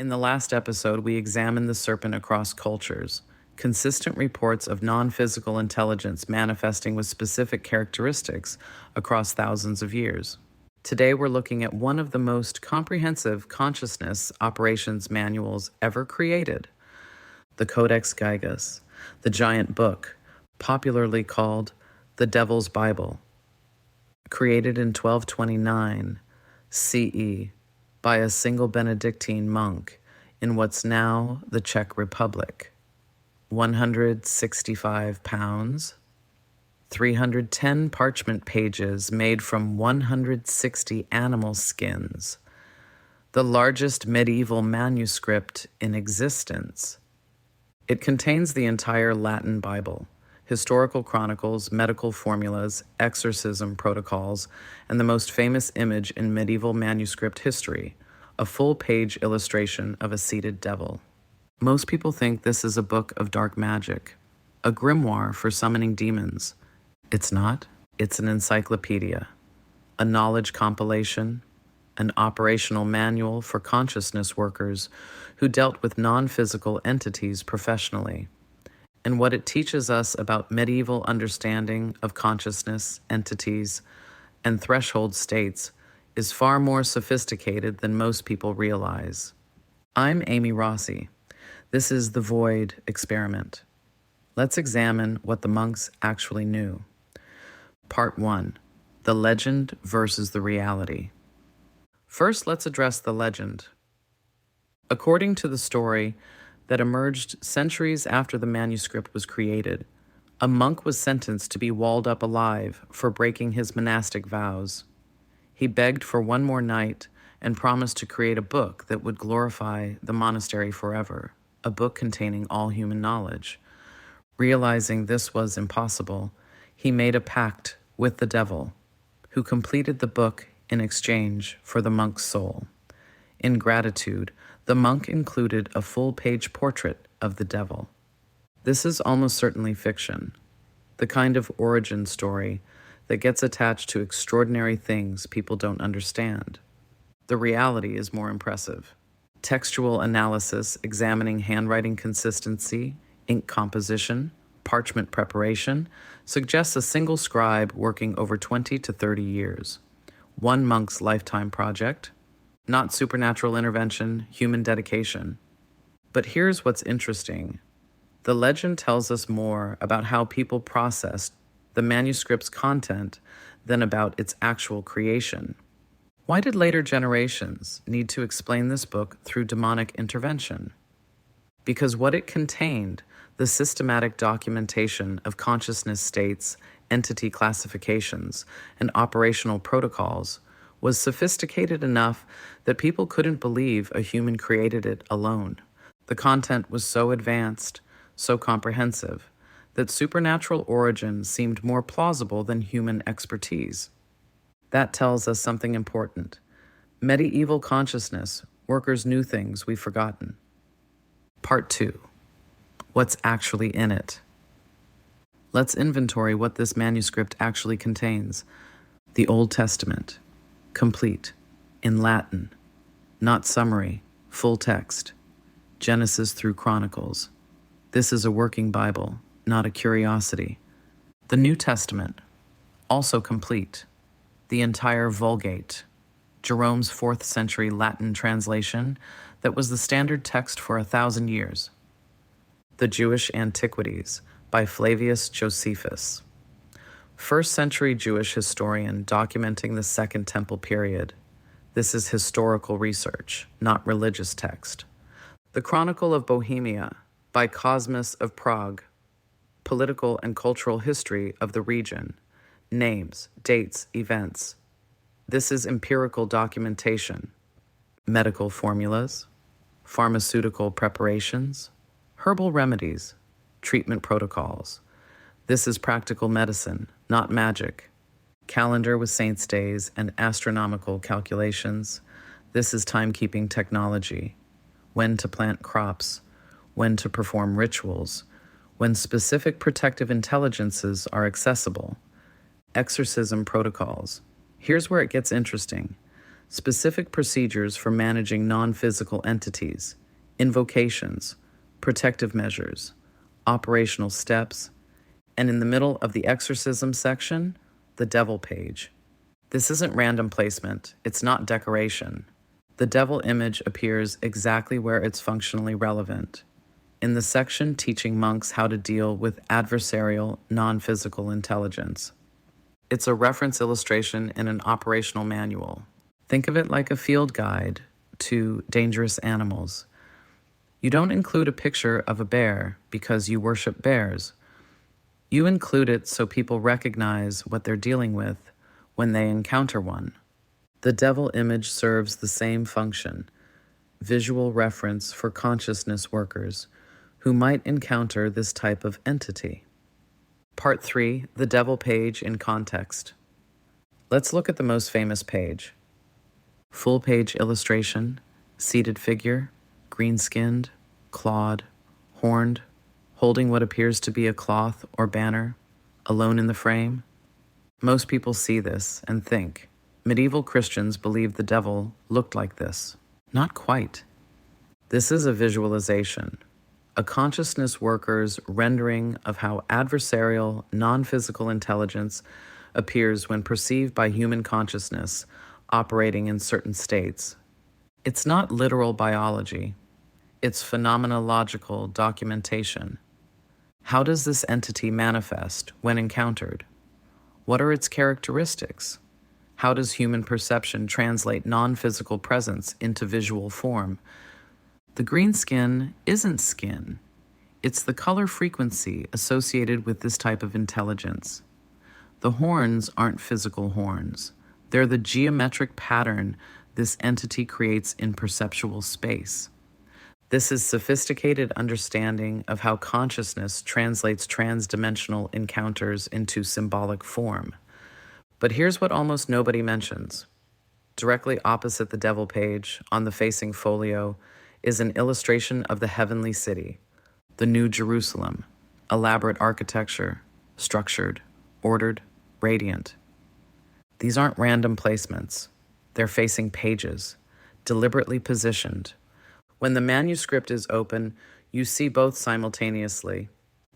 In the last episode, we examined the serpent across cultures, consistent reports of non-physical intelligence manifesting with specific characteristics across thousands of years. Today, we're looking at one of the most comprehensive consciousness operations manuals ever created, the Codex Gigas, the giant book, popularly called the Devil's Bible. Created in 1229 CE by a single Benedictine monk in what's now the Czech Republic. 165 pounds, 310 parchment pages made from 160 animal skins, the largest medieval manuscript in existence. It contains the entire Latin Bible, historical chronicles, medical formulas, exorcism protocols, and the most famous image in medieval manuscript history, a full-page illustration of a seated devil. Most people think this is a book of dark magic, a grimoire for summoning demons. It's not. It's an encyclopedia, a knowledge compilation, an operational manual for consciousness workers who dealt with non-physical entities professionally. And what it teaches us about medieval understanding of consciousness, entities, and threshold states is far more sophisticated than most people realize. I'm Amy Rossi. This is the Void Experiment. Let's examine what the monks actually knew. Part 1. The legend versus the reality. First, let's address the legend. According to the story that emerged centuries after the manuscript was created, a monk was sentenced to be walled up alive for breaking his monastic vows. He begged for one more night and promised to create a book that would glorify the monastery forever, a book containing all human knowledge. Realizing this was impossible, he made a pact with the devil, who completed the book in exchange for the monk's soul. In gratitude, the monk included a full-page portrait of the devil. This is almost certainly fiction, the kind of origin story that gets attached to extraordinary things people don't understand. The reality is more impressive. Textual analysis examining handwriting consistency, ink composition, parchment preparation suggests a single scribe working over 20 to 30 years. One monk's lifetime project, not supernatural intervention, human dedication. But here's what's interesting. The legend tells us more about how people processed the manuscript's content than about its actual creation. Why did later generations need to explain this book through demonic intervention? Because what it contained, the systematic documentation of consciousness states, entity classifications, and operational protocols, was sophisticated enough that people couldn't believe a human created it alone. The content was so advanced, so comprehensive, that supernatural origin seemed more plausible than human expertise. That tells us something important. Medieval consciousness, workers knew things we've forgotten. Part 2. What's actually in it? Let's inventory what this manuscript actually contains. The Old Testament, complete, in Latin, not summary, full text, Genesis through Chronicles. This is a working Bible, not a curiosity. The New Testament, also complete, the entire Vulgate, Jerome's 4th century Latin translation that was the standard text for 1,000 years. The Jewish Antiquities by Flavius Josephus, 1st century Jewish historian documenting the Second Temple period. This is historical research, not religious text. The Chronicle of Bohemia by Cosmas of Prague, political and cultural history of the region, names, dates, events. This is empirical documentation. Medical formulas, pharmaceutical preparations, herbal remedies, treatment protocols. This is practical medicine, not magic. Calendar with saints' days and astronomical calculations. This is timekeeping technology. When to plant crops, when to perform rituals, when specific protective intelligences are accessible. Exorcism protocols. Here's where it gets interesting. Specific procedures for managing non-physical entities, invocations, protective measures, operational steps, and in the middle of the exorcism section, the devil page. This isn't random placement, it's not decoration. The devil image appears exactly where it's functionally relevant, in the section teaching monks how to deal with adversarial, non-physical intelligence. It's a reference illustration in an operational manual. Think of it like a field guide to dangerous animals. You don't include a picture of a bear because you worship bears. You include it so people recognize what they're dealing with when they encounter one. The devil image serves the same function, visual reference for consciousness workers who might encounter this type of entity. Part 3, the devil page in context. Let's look at the most famous page. Full page illustration, seated figure, green-skinned, clawed, horned, holding what appears to be a cloth or banner, alone in the frame. Most people see this and think, medieval Christians believed the devil looked like this. Not quite. This is a visualization, a consciousness worker's rendering of how adversarial, non-physical intelligence appears when perceived by human consciousness operating in certain states. It's not literal biology. It's phenomenological documentation. How does this entity manifest when encountered? What are its characteristics? How does human perception translate non-physical presence into visual form? The green skin isn't skin. It's the color frequency associated with this type of intelligence. The horns aren't physical horns. They're the geometric pattern this entity creates in perceptual space. This is sophisticated understanding of how consciousness translates transdimensional encounters into symbolic form. But here's what almost nobody mentions. Directly opposite the devil page, on the facing folio, is an illustration of the heavenly city, the New Jerusalem, elaborate architecture, structured, ordered, radiant. These aren't random placements. They're facing pages, deliberately positioned. When the manuscript is open, you see both simultaneously,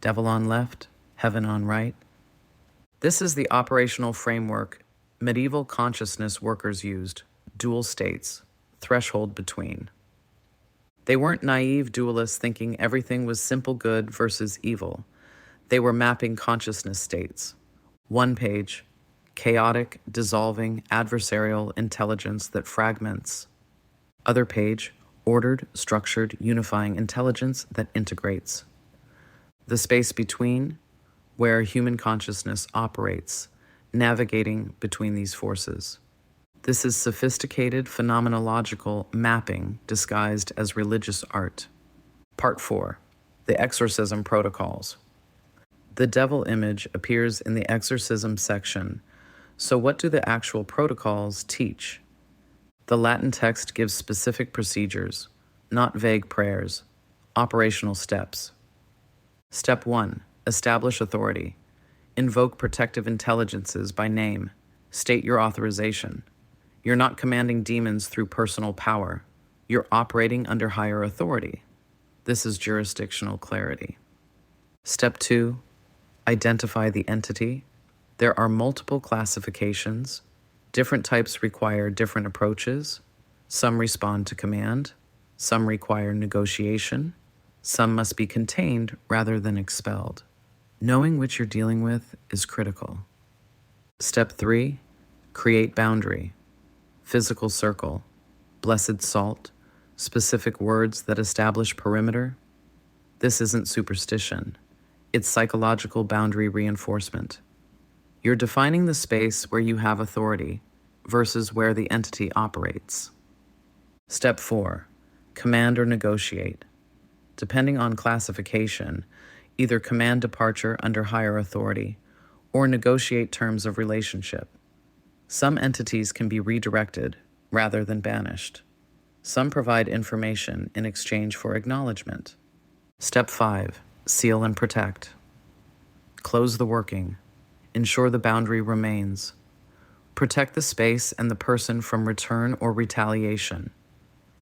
devil on left, heaven on right. This is the operational framework medieval consciousness workers used, dual states, threshold between. They weren't naive dualists thinking everything was simple good versus evil. They were mapping consciousness states. One page, chaotic, dissolving, adversarial intelligence that fragments. Other page, ordered, structured, unifying intelligence that integrates. The space between, where human consciousness operates, navigating between these forces. This is sophisticated phenomenological mapping disguised as religious art. Part 4, the exorcism protocols. The devil image appears in the exorcism section. So what do the actual protocols teach? The Latin text gives specific procedures, not vague prayers, operational steps. Step 1, establish authority. Invoke protective intelligences by name. State your authorization. You're not commanding demons through personal power. You're operating under higher authority. This is jurisdictional clarity. Step 2, identify the entity. There are multiple classifications. Different types require different approaches. Some respond to command. Some require negotiation. Some must be contained rather than expelled. Knowing which you're dealing with is critical. Step 3, create boundary. Physical circle, blessed salt, specific words that establish perimeter. This isn't superstition. It's psychological boundary reinforcement. You're defining the space where you have authority versus where the entity operates. Step 4, command or negotiate. Depending on classification, either command departure under higher authority or negotiate terms of relationship. Some entities can be redirected rather than banished. Some provide information in exchange for acknowledgement. Step 5, seal and protect. Close the working. Ensure the boundary remains. protect the space and the person from return or retaliation.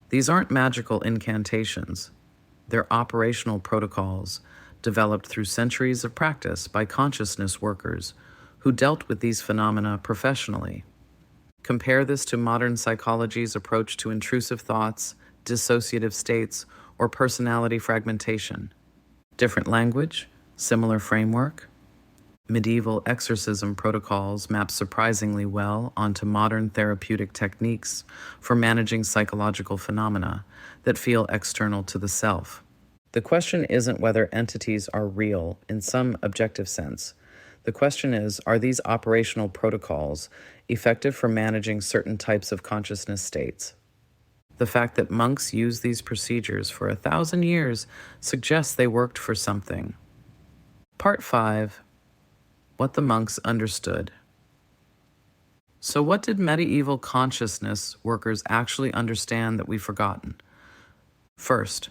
These aren't magical incantations. They're operational protocols developed through centuries of practice by consciousness workers who dealt with these phenomena professionally. Compare this to modern psychology's approach to intrusive thoughts, dissociative states, or personality fragmentation. Different language, similar framework. Medieval exorcism protocols map surprisingly well onto modern therapeutic techniques for managing psychological phenomena that feel external to the self. The question isn't whether entities are real in some objective sense. The question is, are these operational protocols effective for managing certain types of consciousness states? The fact that monks used these procedures for 1,000 years suggests they worked for something. Part 5. What the monks understood. So what did medieval consciousness workers actually understand that we've forgotten? First,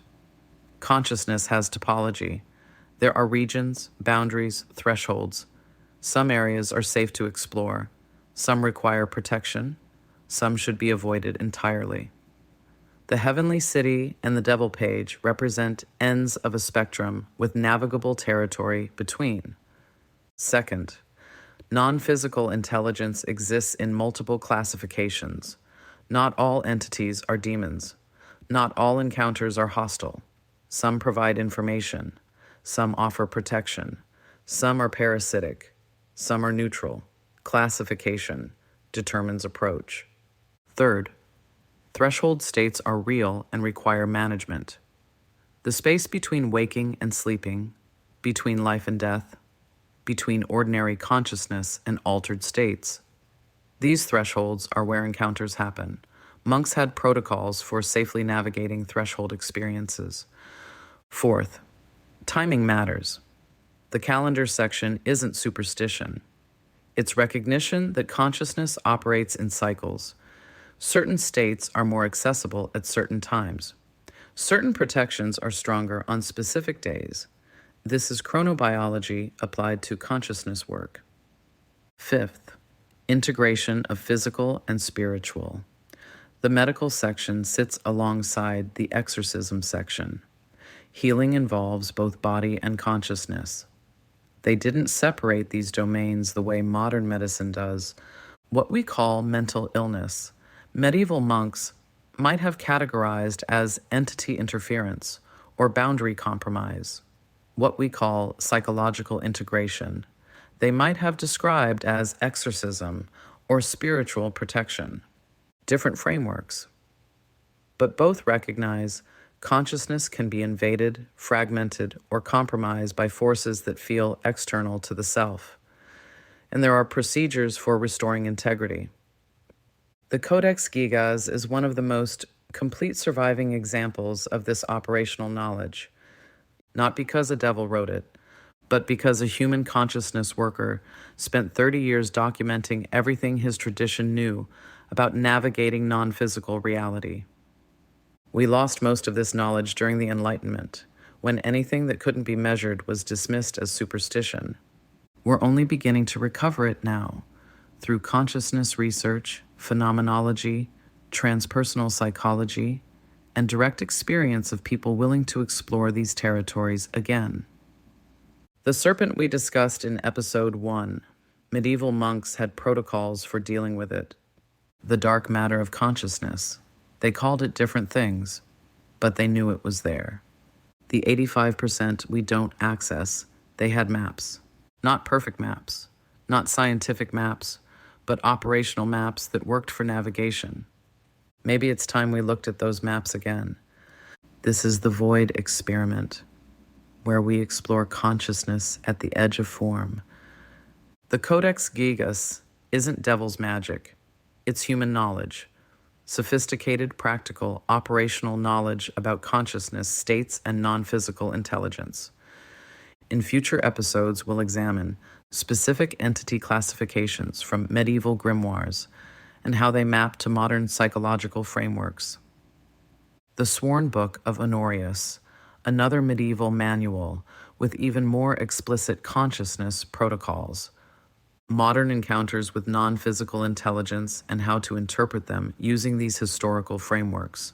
consciousness has topology. There are regions, boundaries, thresholds. Some areas are safe to explore. Some require protection. Some should be avoided entirely. The heavenly city and the devil page represent ends of a spectrum with navigable territory between. Second, non-physical intelligence exists in multiple classifications. Not all entities are demons. Not all encounters are hostile. Some provide information. Some offer protection. Some are parasitic. Some are neutral. Classification determines approach. Third, threshold states are real and require management. The space between waking and sleeping, between life and death, between ordinary consciousness and altered states. These thresholds are where encounters happen. Monks had protocols for safely navigating threshold experiences. Fourth, timing matters. The calendar section isn't superstition. It's recognition that consciousness operates in cycles. Certain states are more accessible at certain times. Certain protections are stronger on specific days. This is chronobiology applied to consciousness work. Fifth, integration of physical and spiritual. The medical section sits alongside the exorcism section. Healing involves both body and consciousness. They didn't separate these domains the way modern medicine does. What we call mental illness, medieval monks might have categorized as entity interference or boundary compromise. What we call psychological integration, they might have described as exorcism or spiritual protection. Different frameworks. But both recognize consciousness can be invaded, fragmented, or compromised by forces that feel external to the self. And there are procedures for restoring integrity. The Codex Gigas is one of the most complete surviving examples of this operational knowledge. Not because a devil wrote it, but because a human consciousness worker spent 30 years documenting everything his tradition knew about navigating non-physical reality. We lost most of this knowledge during the Enlightenment, when anything that couldn't be measured was dismissed as superstition. We're only beginning to recover it now, through consciousness research, phenomenology, transpersonal psychology, and direct experience of people willing to explore these territories again. The serpent we discussed in episode 1, medieval monks had protocols for dealing with it. The dark matter of consciousness. They called it different things, but they knew it was there. The 85% we don't access, they had maps. Not perfect maps, not scientific maps, but operational maps that worked for navigation. Maybe it's time we looked at those maps again. This is the Void Experiment, where we explore consciousness at the edge of form. The Codex Gigas isn't devil's magic. It's human knowledge. Sophisticated, practical, operational knowledge about consciousness, states, and non-physical intelligence. In future episodes, we'll examine specific entity classifications from medieval grimoires and how they map to modern psychological frameworks. The Sworn Book of Honorius, another medieval manual with even more explicit consciousness protocols. modern encounters with non-physical intelligence and how to interpret them using these historical frameworks,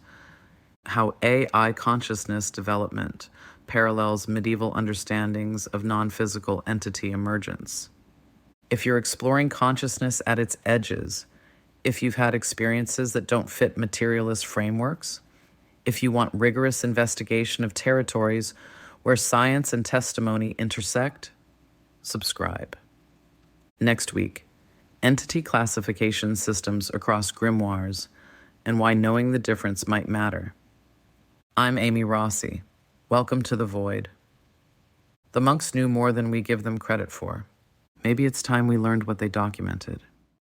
how AI consciousness development parallels medieval understandings of non-physical entity emergence. If you're exploring consciousness at its edges, if you've had experiences that don't fit materialist frameworks, if you want rigorous investigation of territories where science and testimony intersect, subscribe. Next week, entity classification systems across grimoires and why knowing the difference might matter. I'm Amy Rossi. Welcome to the Void. The monks knew more than we give them credit for. Maybe it's time we learned what they documented.